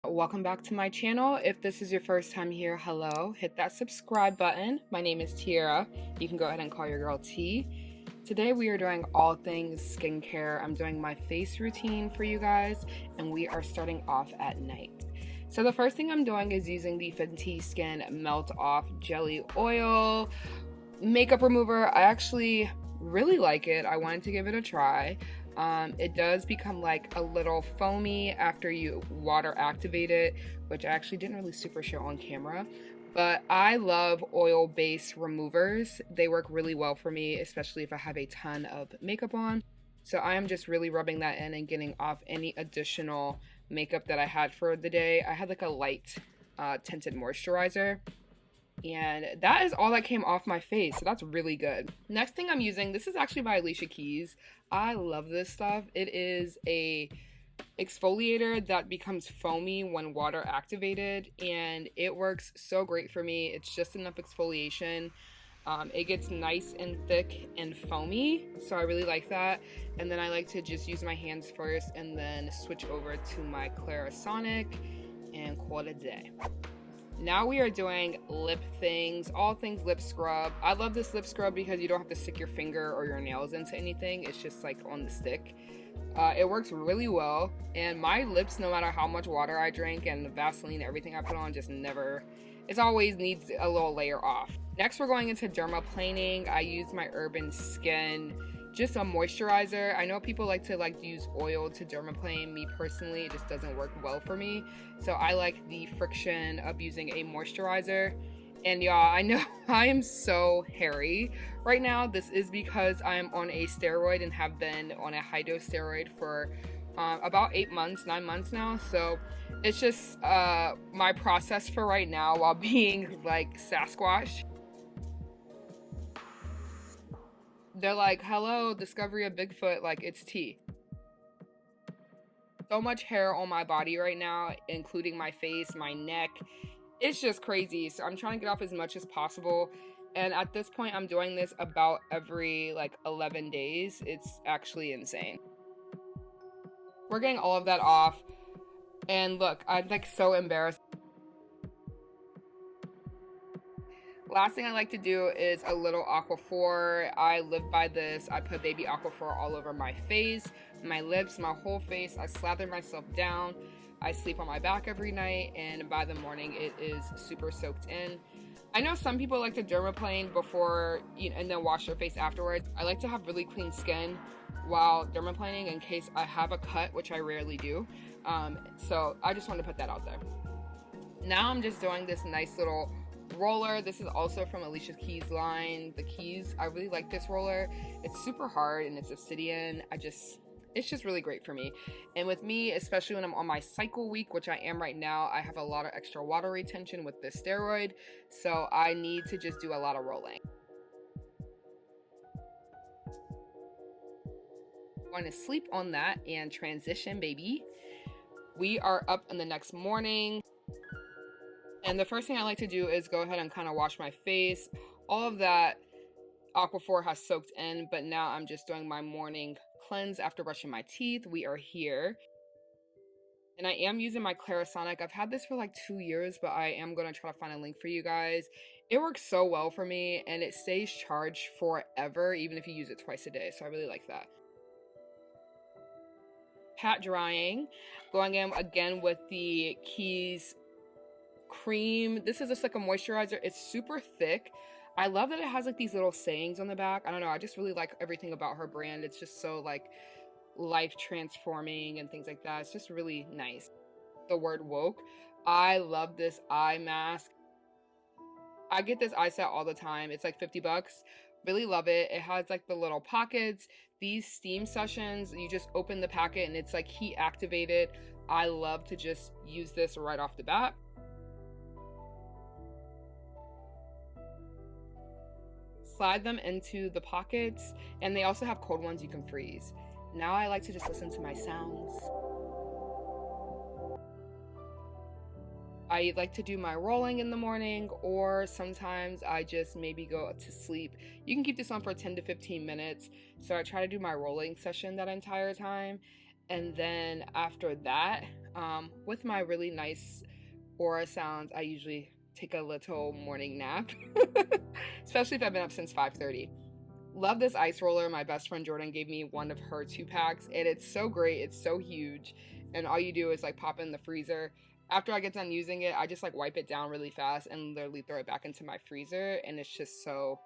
Welcome back to my channel. If this is your first time here, hello. Hit that subscribe button. My name is Tierra. You can go ahead and call your girl T. Today we are doing all things skincare. I'm doing my face routine for you guys, and we are starting off at night. So the first thing I'm doing is using the Fenty Skin Melt Off Jelly Oil makeup remover. I actually really like it. I wanted to give it a try. It does become like a little foamy after you water activate it, which I actually didn't really super show on camera. But I love oil-based removers. They work really well for me, especially if I have a ton of makeup on. So I am just really rubbing that in and getting off any additional makeup that I had for the day. I had like a light tinted moisturizer. And that is all that came off my face, so that's really good. Next thing I'm using, this is actually by LaChae. I love this stuff. It is a exfoliator that becomes foamy when water activated, and it works so great for me. It's just enough exfoliation. It gets nice and thick and foamy, so I really like that. And then I like to just use my hands first and then switch over to my Clarisonic and call it a day. Now we are doing lip things, all things lip scrub. I love this lip scrub because you don't have to stick your finger or your nails into anything. It's just like on the stick. It works really well, and my lips, no matter how much water I drink and the Vaseline, everything I put on, just never, it always needs a little layer off. Next we're going into dermaplaning. I use my Urban Skin, just a moisturizer. I know people like to use oil to dermaplane. Me personally, it just doesn't work well for me. So I like the friction of using a moisturizer. And y'all, I know I am so hairy right now. This is because I am on a steroid and have been on a high dose steroid for about 9 months now. So it's just my process for right now while being like Sasquatch. They're like, hello, discovery of Bigfoot, like it's tea. So much hair on my body right now, including my face, my neck. It's just crazy. So I'm trying to get off as much as possible. And at this point, I'm doing this about every 11 days. It's actually insane. We're getting all of that off. And look, I'm so embarrassed. Last thing I like to do is a little Aquaphor. I live by this. I put baby Aquaphor all over my face, my lips, my whole face. I slather myself down. I sleep on my back every night, and by the morning it is super soaked in. I know some people like to dermaplane before and then wash their face afterwards. I like to have really clean skin while dermaplaning in case I have a cut, which I rarely do. So I just want to put that out there. Now I'm just doing this nice little roller. This is also from Alicia Keys line. The Keys, I really like this roller. It's super hard and it's obsidian. It's just really great for me. And with me, especially when I'm on my cycle week, which I am right now, I have a lot of extra water retention with this steroid, so I need to just do a lot of rolling. I'm going to sleep on that and transition, baby. We are up in the next morning. And the first thing I like to do is go ahead and kind of wash my face. All of that Aquaphor has soaked in, but now I'm just doing my morning cleanse after brushing my teeth. We are here. And I am using my Clarisonic. I've had this for 2 years, but I am going to try to find a link for you guys. It works so well for me, and it stays charged forever, even if you use it twice a day. So I really like that. Pat drying. Going in again with the Keys cream. This is just like a moisturizer. It's super thick. I love that it has these little sayings on the back. I don't know, I just really like everything about her brand. It's just so life transforming and things like that. It's just really nice. The word woke. I love this eye mask. I get this eye set all the time. It's like 50 bucks. Really love it. It has the little pockets. These steam sessions, you just open the packet and it's heat activated. I love to just use this right off the bat. Slide them into the pockets, and they also have cold ones you can freeze. Now I like to just listen to my sounds. I like to do my rolling in the morning, or sometimes I just maybe go to sleep. You can keep this on for 10 to 15 minutes. So I try to do my rolling session that entire time. And then after that, with my really nice aura sounds, I usually take a little morning nap, especially if I've been up since 5:30. Love this ice roller. My best friend Jordan gave me one of her 2 packs, and it's so great. It's so huge, and all you do is like pop it in the freezer. After I get done using it, I just like wipe it down really fast and literally throw it back into my freezer, and it's just so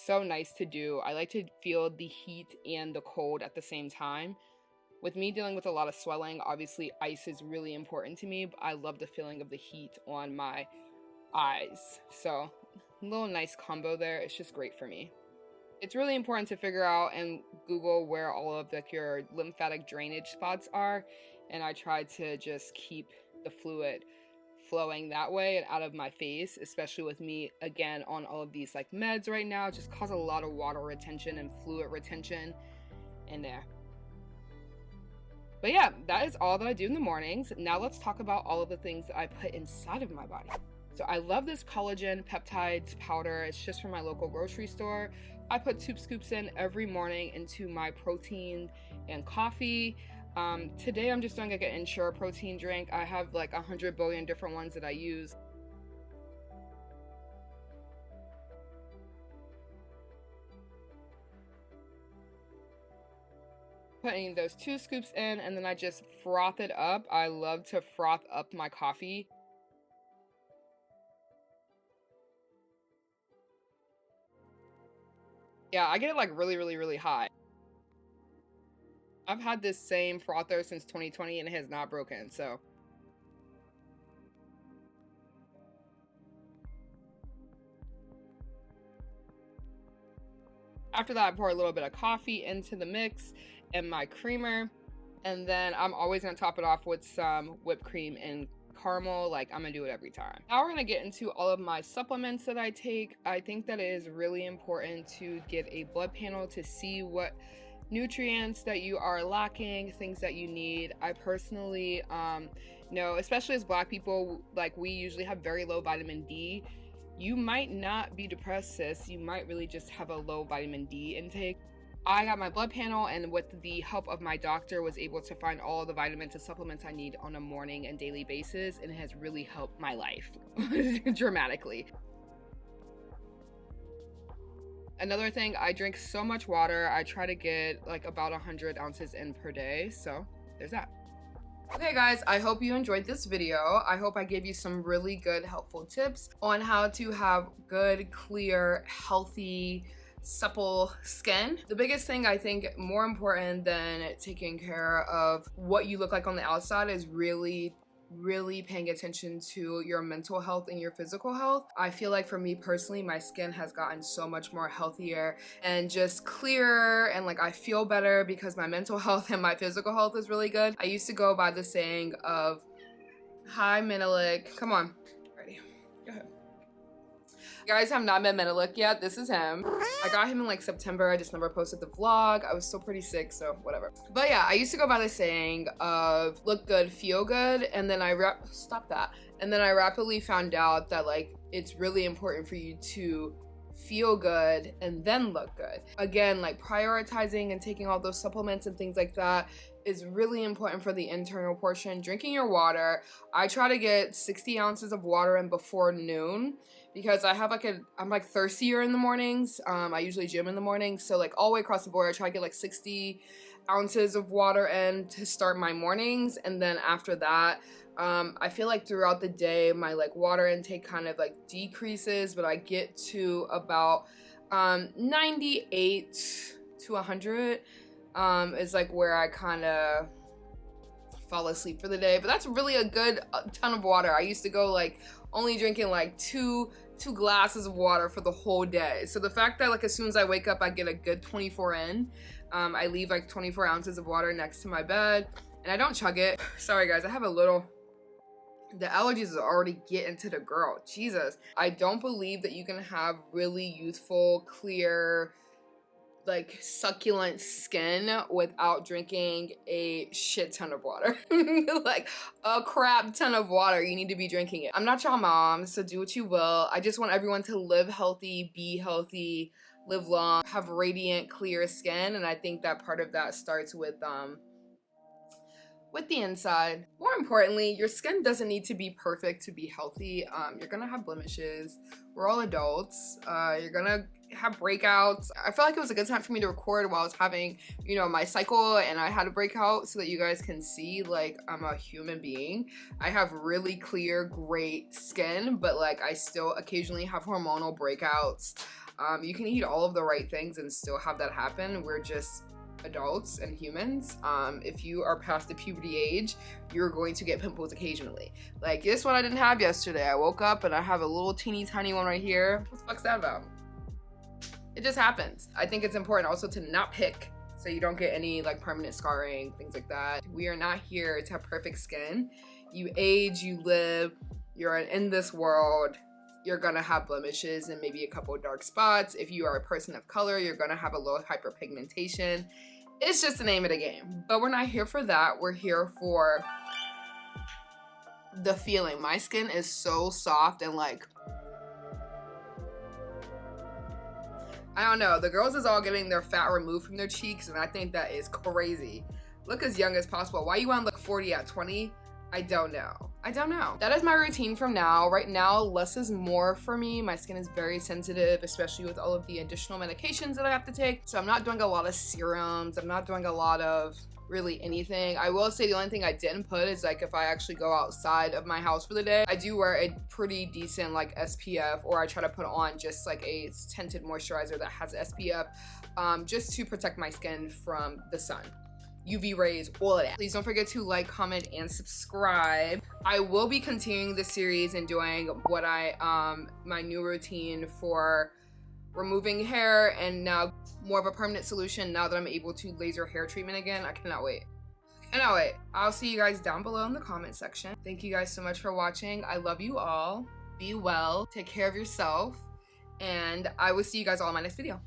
nice to do. I like to feel the heat and the cold at the same time. With me dealing with a lot of swelling, obviously ice is really important to me, but I love the feeling of the heat on my eyes. So, a little nice combo there. It's just great for me. It's really important to figure out and Google where all of like your lymphatic drainage spots are, and I try to just keep the fluid flowing that way and out of my face, especially with me again on all of these like meds right now. Just cause a lot of water retention and fluid retention in there. But yeah, that is all that I do in the mornings. Now let's talk about all of the things that I put inside of my body. So I love this collagen peptides powder. It's just from my local grocery store. I put 2 scoops in every morning into my protein and coffee. Today I'm just doing like an Ensure protein drink. I have like 100 billion different ones that I use. Putting those 2 scoops in, and then I just froth it up. I love to froth up my coffee. Yeah, I get it like really hot. I've had this same frother since 2020 and it has not broken, so. After that, I pour a little bit of coffee into the mix and my creamer. And then I'm always gonna top it off with some whipped cream and caramel. Like, I'm gonna do it every time. Now we're gonna get into all of my supplements that I take. I think that it is really important to get a blood panel to see what nutrients that you are lacking, things that you need. I personally know, especially as Black people, like we usually have very low vitamin D. You might not be depressed, sis. You might really just have a low vitamin D intake. I got my blood panel, and with the help of my doctor was able to find all the vitamins and supplements I need on a morning and daily basis, and it has really helped my life dramatically. Another thing, I drink so much water. I try to get like about 100 ounces in per day, so there's that. Okay guys, I hope you enjoyed this video. I hope I gave you some really good helpful tips on how to have good, clear, healthy, supple skin. The biggest thing I think more important than taking care of what you look like on the outside is really paying attention to your mental health and your physical health. I feel like for me personally, my skin has gotten so much more healthier and just clearer, and like I feel better because my mental health and my physical health is really good. I used to go by the saying of, hi Menelik, come on, ready, go ahead. You guys have not met Menelik yet. This is him. I got him in like September. I just never posted the vlog. I was still pretty sick, so whatever. But yeah, I used to go by the saying of look good, feel good, and then stop that. And then I rapidly found out that like it's really important for you to feel good and then look good. Again, like prioritizing and taking all those supplements and things like that is really important for the internal portion. Drinking your water. I try to get 60 ounces of water in before noon because I have I'm like thirstier in the mornings. I usually gym in the morning, so like all the way across the board I try to get like 60 ounces of water in to start my mornings, and then after that I feel like throughout the day my like water intake kind of like decreases, but I get to about 98 to 100 is like where I kind of fall asleep for the day. But that's really a good ton of water. I used to go like only drinking like two glasses of water for the whole day. So the fact that like as soon as I wake up I get a good 24 in, I leave like 24 ounces of water next to my bed and I don't chug it. Sorry guys, I have the allergies are already getting to the girl. Jesus. I don't believe that you can have really youthful, clear, like succulent skin without drinking a shit ton of water. Like a crap ton of water. You need to be drinking it. I'm not your mom, so do what you will. I just want everyone to live healthy, be healthy, live long, have radiant, clear skin, and I think that part of that starts with with the inside. More importantly, your skin doesn't need to be perfect to be healthy. You're gonna have blemishes. We're all adults. You're gonna have breakouts. I feel like it was a good time for me to record while I was having, you know, my cycle, and I had a breakout so that you guys can see like I'm a human being. I have really clear, great skin, but like I still occasionally have hormonal breakouts. You can eat all of the right things and still have that happen. We're just adults and humans. If you are past the puberty age, you're going to get pimples occasionally. Like this one I didn't have yesterday. I woke up and I have a little teeny tiny one right here. What the fuck's that about? It just happens. I think it's important also to not pick so you don't get any like permanent scarring, things like that. We are not here to have perfect skin. You age, you live, you're in this world. You're gonna have blemishes and maybe a couple of dark spots. If you are a person of color, you're gonna have a little hyperpigmentation. It's just the name of the game. But we're not here for that. We're here for the feeling. My skin is so soft and like, I don't know. The girls is all getting their fat removed from their cheeks, and I think that is crazy. Look as young as possible. Why you want to look 40 at 20? I don't know. I don't know. That is my routine from now. Right now, less is more for me. My skin is very sensitive, especially with all of the additional medications that I have to take. So I'm not doing a lot of serums. I'm not doing a lot of really anything. I will say the only thing I didn't put is like if I actually go outside of my house for the day, I do wear a pretty decent like SPF, or I try to put on just like a tinted moisturizer that has SPF just to protect my skin from the sun. UV rays, all of that. Please don't forget to like, comment, and subscribe. I will be continuing this series and doing what my new routine for removing hair and now more of a permanent solution now that I'm able to laser hair treatment again. I cannot wait. Cannot wait. I'll see you guys down below in the comment section. Thank you guys so much for watching. I love you all. Be well. Take care of yourself. And I will see you guys all in my next video.